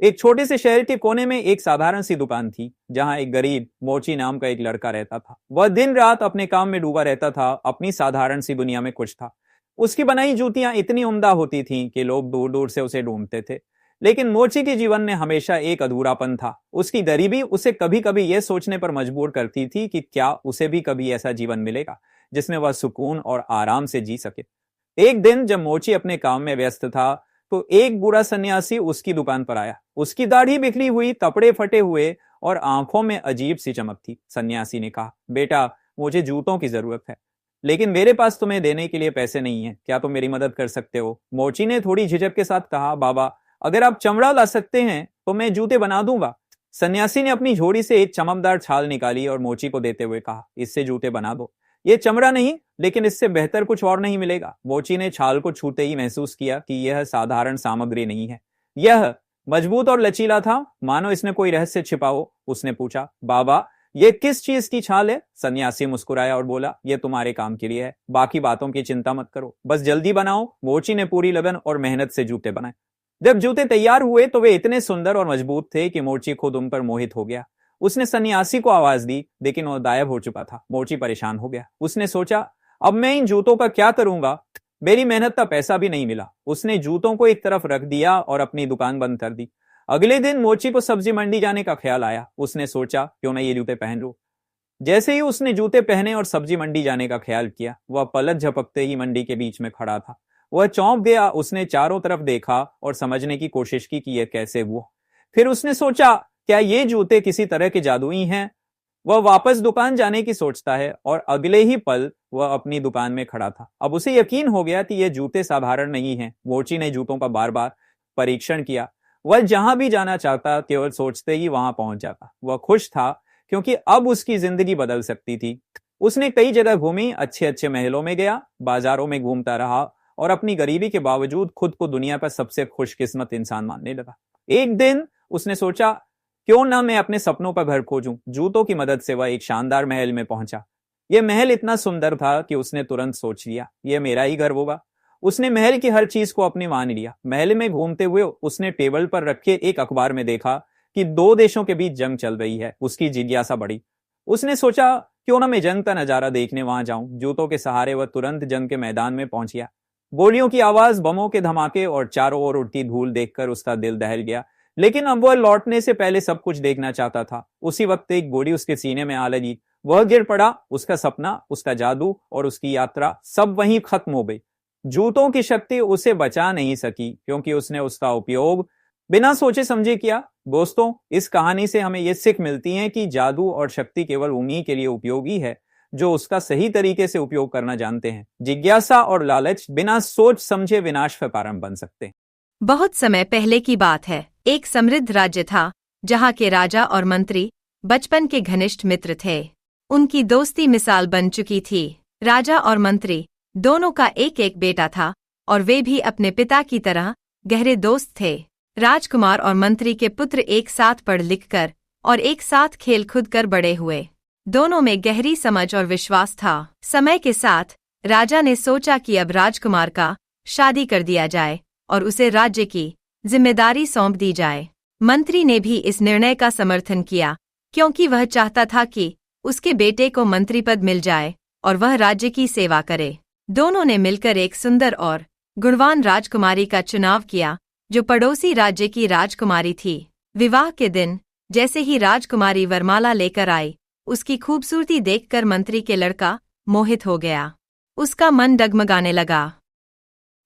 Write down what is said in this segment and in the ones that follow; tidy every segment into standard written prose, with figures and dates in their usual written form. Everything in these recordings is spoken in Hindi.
एक छोटे से शहर के कोने में एक साधारण सी दुकान थी, जहां एक गरीब मोची नाम का एक लड़का रहता था। वह दिन रात अपने काम में डूबा रहता था, अपनी साधारण सी दुनिया में कुछ था। उसकी बनाई जूतियां इतनी उम्दा होती थीं कि लोग दूर दूर से उसे ढूंढते थे। लेकिन मोची के जीवन में हमेशा एक अधूरापन था। उसकी गरीबी उसे कभी कभी यह सोचने पर मजबूर करती थी कि क्या उसे भी कभी ऐसा जीवन मिलेगा जिसमें वह सुकून और आराम से जी सके। एक दिन जब मोची अपने काम में व्यस्त था, तो एक बूढ़ा सन्यासी उसकी दुकान पर आया। उसकी दाढ़ी बिखरी हुई, कपड़े फटे हुए और आंखों में अजीब सी चमक थी। सन्यासी ने कहा, बेटा, मुझे जूतों की जरूरत है, लेकिन मेरे पास तुम्हें देने के लिए पैसे नहीं है। क्या तुम मेरी मदद कर सकते हो? मोची ने थोड़ी झिझक के साथ कहा, बाबा, अगर आप चमड़ा ला सकते हैं तो मैं जूते बना दूंगा। सन्यासी ने अपनी झोली से एक चमकदार छाल निकाली और मोची को देते हुए कहा, इससे जूते बना दो। ये चमड़ा नहीं, लेकिन इससे बेहतर कुछ और नहीं मिलेगा। मोची ने छाल को छूते ही महसूस किया कि यह साधारण सामग्री नहीं है। यह मजबूत और लचीला था, मानो इसने कोई रहस्य छिपा हो। उसने पूछा, बाबा, ये किस चीज की छाल है? सन्यासी मुस्कुराया और बोला, यह तुम्हारे काम के लिए है। बाकी बातों की चिंता मत करो, बस जल्दी बनाओ। मोची ने पूरी लगन और मेहनत से जूते बनाए। जब जूते तैयार हुए तो वे इतने सुंदर और मजबूत थे कि मोची खुद उन पर मोहित हो गया। उसने सन्यासी को आवाज दी, लेकिन वह गायब हो चुका था। मोची परेशान हो गया। उसने सोचा, अब मैं इन जूतों का क्या करूंगा? मेरी मेहनत का पैसा भी नहीं मिला। उसने जूतों को एक तरफ रख दिया और अपनी दुकान बंद कर दी। अगले दिन मोची को सब्जी मंडी जाने का ख्याल आया। उसने सोचा, क्यों ना ये जूते पहन लूं। जैसे ही उसने जूते पहने और सब्जी मंडी जाने का ख्याल किया, वह पलक झपकते ही मंडी के बीच में खड़ा था। वह चौंक गया। उसने चारों तरफ देखा और समझने की कोशिश की कि यह कैसे हुआ। फिर उसने सोचा, क्या ये जूते किसी तरह के जादुई हैं? वह वापस दुकान जाने की सोचता है और अगले ही पल वह अपनी दुकान में खड़ा था। अब उसे यकीन हो गया कि ये जूते साधारण नहीं हैं। मोची ने जूतों का बार बार परीक्षण किया। वह जहां भी जाना चाहता, केवल सोचते ही वहां पहुंच जाता। वह खुश था, क्योंकि अब उसकी जिंदगी बदल सकती थी। उसने कई जगह घूमी, अच्छे अच्छे महलों में गया, बाजारों में घूमता रहा और अपनी गरीबी के बावजूद खुद को दुनिया पर सबसे खुशकिस्मत इंसान मानने लगा। एक दिन उसने सोचा, क्यों ना मैं अपने सपनों पर घर खोजूं। जूतों की मदद से वह एक शानदार महल में पहुंचा। यह महल इतना सुंदर था कि उसने तुरंत सोच लिया, यह मेरा ही घर होगा। उसने महल की हर चीज को अपनी मान लिया। महल में घूमते हुए उसने टेबल पर रखे एक अखबार में देखा कि दो देशों के बीच जंग चल रही है। उसकी जिज्ञासा बढ़ी। उसने सोचा, क्यों ना मैं जंग का नजारा देखने वहां जाऊं। जूतों के सहारे वह तुरंत जंग के मैदान में पहुंच गया। गोलियों की आवाज, बमों के धमाके और चारों ओर उड़ती धूल देखकर उसका दिल दहल गया। लेकिन अब वह लौटने से पहले सब कुछ देखना चाहता था। उसी वक्त एक गोली उसके सीने में आ लगी। वह गिर पड़ा। उसका सपना, उसका जादू और उसकी यात्रा सब वहीं खत्म हो गई। जूतों की शक्ति उसे बचा नहीं सकी, क्योंकि उसने उसका उपयोग बिना सोचे समझे किया। दोस्तों, इस कहानी से हमें यह सीख मिलती है कि जादू और शक्ति केवल उन्हीं के लिए उपयोगी है जो उसका सही तरीके से उपयोग करना जानते हैं। जिज्ञासा और लालच बिना सोच समझे विनाश का कारण बन सकते हैं। बहुत समय पहले की बात है। एक समृद्ध राज्य था, जहाँ के राजा और मंत्री बचपन के घनिष्ठ मित्र थे। उनकी दोस्ती मिसाल बन चुकी थी। राजा और मंत्री दोनों का एक एक बेटा था और वे भी अपने पिता की तरह गहरे दोस्त थे। राजकुमार और मंत्री के पुत्र एक साथ पढ़ लिख कर और एक साथ खेल कूद कर बड़े हुए। दोनों में गहरी समझ और विश्वास था। समय के साथ राजा ने सोचा कि अब राजकुमार का शादी कर दिया जाए और उसे राज्य की जिम्मेदारी सौंप दी जाए। मंत्री ने भी इस निर्णय का समर्थन किया, क्योंकि वह चाहता था कि उसके बेटे को मंत्री पद मिल जाए और वह राज्य की सेवा करे। दोनों ने मिलकर एक सुंदर और गुणवान राजकुमारी का चुनाव किया, जो पड़ोसी राज्य की राजकुमारी थी। विवाह के दिन जैसे ही राजकुमारी वरमाला लेकर आई, उसकी खूबसूरती देखकर मंत्री के लड़का मोहित हो गया। उसका मन डगमगाने लगा।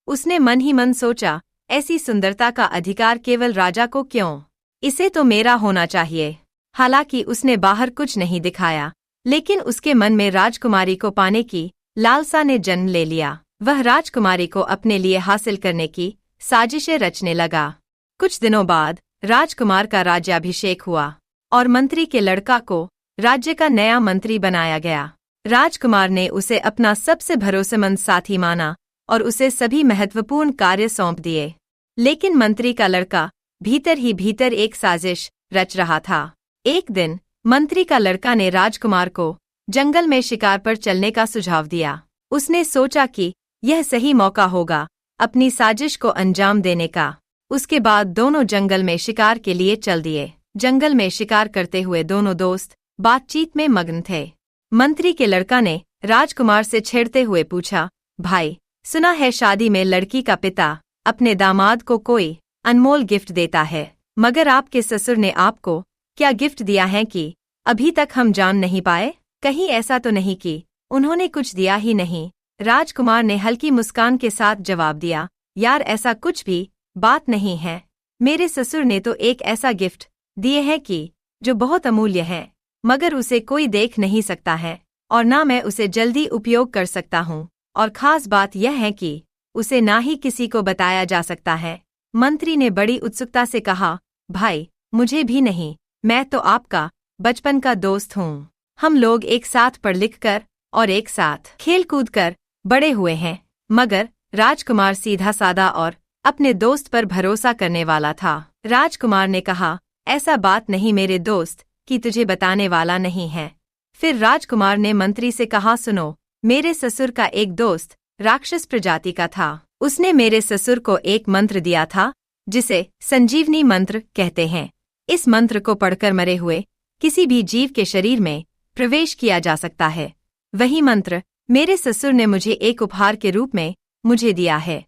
उसने मन ही मन सोचा, ऐसी सुंदरता का अधिकार केवल राजा को क्यों? इसे तो मेरा होना चाहिए। हालांकि उसने बाहर कुछ नहीं दिखाया, लेकिन उसके मन में राजकुमारी को पाने की लालसा ने जन्म ले लिया। वह राजकुमारी को अपने लिए हासिल करने की साजिशें रचने लगा। कुछ दिनों बाद राजकुमार का राज्याभिषेक हुआ और मंत्री के लड़का को राज्य का नया मंत्री बनाया गया। राजकुमार ने उसे अपना सबसे भरोसेमंद साथी माना और उसे सभी महत्वपूर्ण कार्य सौंप दिए। लेकिन मंत्री का लड़का भीतर ही भीतर एक साजिश रच रहा था। एक दिन मंत्री का लड़का ने राजकुमार को जंगल में शिकार पर चलने का सुझाव दिया। उसने सोचा कि यह सही मौका होगा अपनी साजिश को अंजाम देने का। उसके बाद दोनों जंगल में शिकार के लिए चल दिए। जंगल में शिकार करते हुए दोनों दोस्त बातचीत में मग्न थे। मंत्री के लड़का ने राजकुमार से छेड़ते हुए पूछा, भाई, सुना है शादी में लड़की का पिता अपने दामाद को कोई अनमोल गिफ्ट देता है, मगर आपके ससुर ने आपको क्या गिफ्ट दिया है कि अभी तक हम जान नहीं पाए? कहीं ऐसा तो नहीं कि उन्होंने कुछ दिया ही नहीं? राजकुमार ने हल्की मुस्कान के साथ जवाब दिया, यार ऐसा कुछ भी बात नहीं है। मेरे ससुर ने तो एक ऐसा गिफ्ट दिए है कि जो बहुत अमूल्य है, मगर उसे कोई देख नहीं सकता है और ना मैं उसे जल्दी उपयोग कर सकता हूँ, और खास बात यह है कि उसे ना ही किसी को बताया जा सकता है। मंत्री ने बड़ी उत्सुकता से कहा, भाई, मुझे भी नहीं, मैं तो आपका बचपन का दोस्त हूँ। हम लोग एक साथ पढ़ लिख कर और एक साथ खेल कूद कर बड़े हुए हैं। मगर राजकुमार सीधा सादा और अपने दोस्त पर भरोसा करने वाला था। राजकुमार ने कहा, ऐसा बात नहीं मेरे दोस्त कि तुझे बताने वाला नहीं है। फिर राजकुमार ने मंत्री से कहा, सुनो, मेरे ससुर का एक दोस्त राक्षस प्रजाति का था। उसने मेरे ससुर को एक मंत्र दिया था जिसे संजीवनी मंत्र कहते हैं। इस मंत्र को पढ़कर मरे हुए किसी भी जीव के शरीर में प्रवेश किया जा सकता है। वही मंत्र मेरे ससुर ने मुझे एक उपहार के रूप में मुझे दिया है।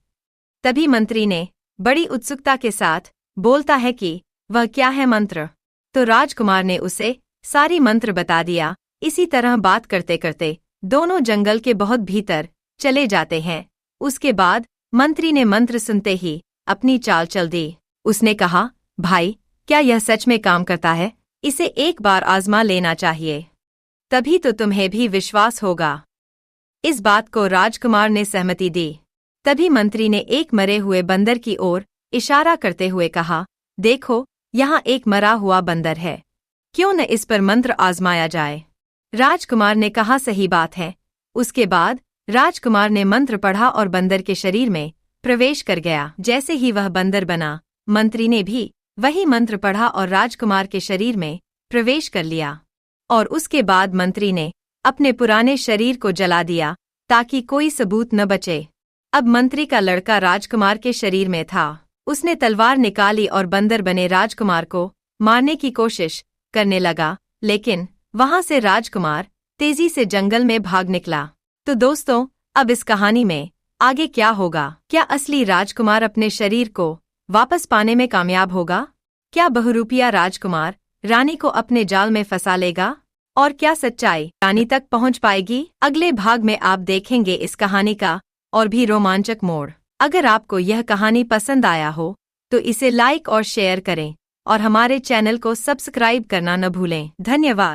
तभी मंत्री ने बड़ी उत्सुकता के साथ बोलता है कि वह क्या है मंत्र? तो राजकुमार ने उसे सारी मंत्र बता दिया। इसी तरह बात करते करते दोनों जंगल के बहुत भीतर चले जाते हैं। उसके बाद मंत्री ने मंत्र सुनते ही अपनी चाल चल दी। उसने कहा, भाई, क्या यह सच में काम करता है? इसे एक बार आजमा लेना चाहिए, तभी तो तुम्हें भी विश्वास होगा। इस बात को राजकुमार ने सहमति दी। तभी मंत्री ने एक मरे हुए बंदर की ओर इशारा करते हुए कहा, देखो, यहाँ एक मरा हुआ बंदर है, क्यों न इस पर मंत्र आजमाया जाए? राजकुमार ने कहा, सही बात है। उसके बाद राजकुमार ने मंत्र पढ़ा और बंदर के शरीर में प्रवेश कर गया। जैसे ही वह बंदर बना, मंत्री ने भी वही मंत्र पढ़ा और राजकुमार के शरीर में प्रवेश कर लिया। और उसके बाद मंत्री ने अपने पुराने शरीर को जला दिया ताकि कोई सबूत न बचे। अब मंत्री का लड़का राजकुमार के शरीर में था। उसने तलवार निकाली और बंदर बने राजकुमार को मारने की कोशिश करने लगा, लेकिन वहां से राजकुमार तेजी से जंगल में भाग निकला। तो दोस्तों, अब इस कहानी में आगे क्या होगा? क्या असली राजकुमार अपने शरीर को वापस पाने में कामयाब होगा? क्या बहुरूपिया राजकुमार रानी को अपने जाल में फंसा लेगा? और क्या सच्चाई रानी तक पहुंच पाएगी? अगले भाग में आप देखेंगे इस कहानी का और भी रोमांचक मोड़। अगर आपको यह कहानी पसंद आया हो तो इसे लाइक और शेयर करें और हमारे चैनल को सब्सक्राइब करना न भूलें। धन्यवाद।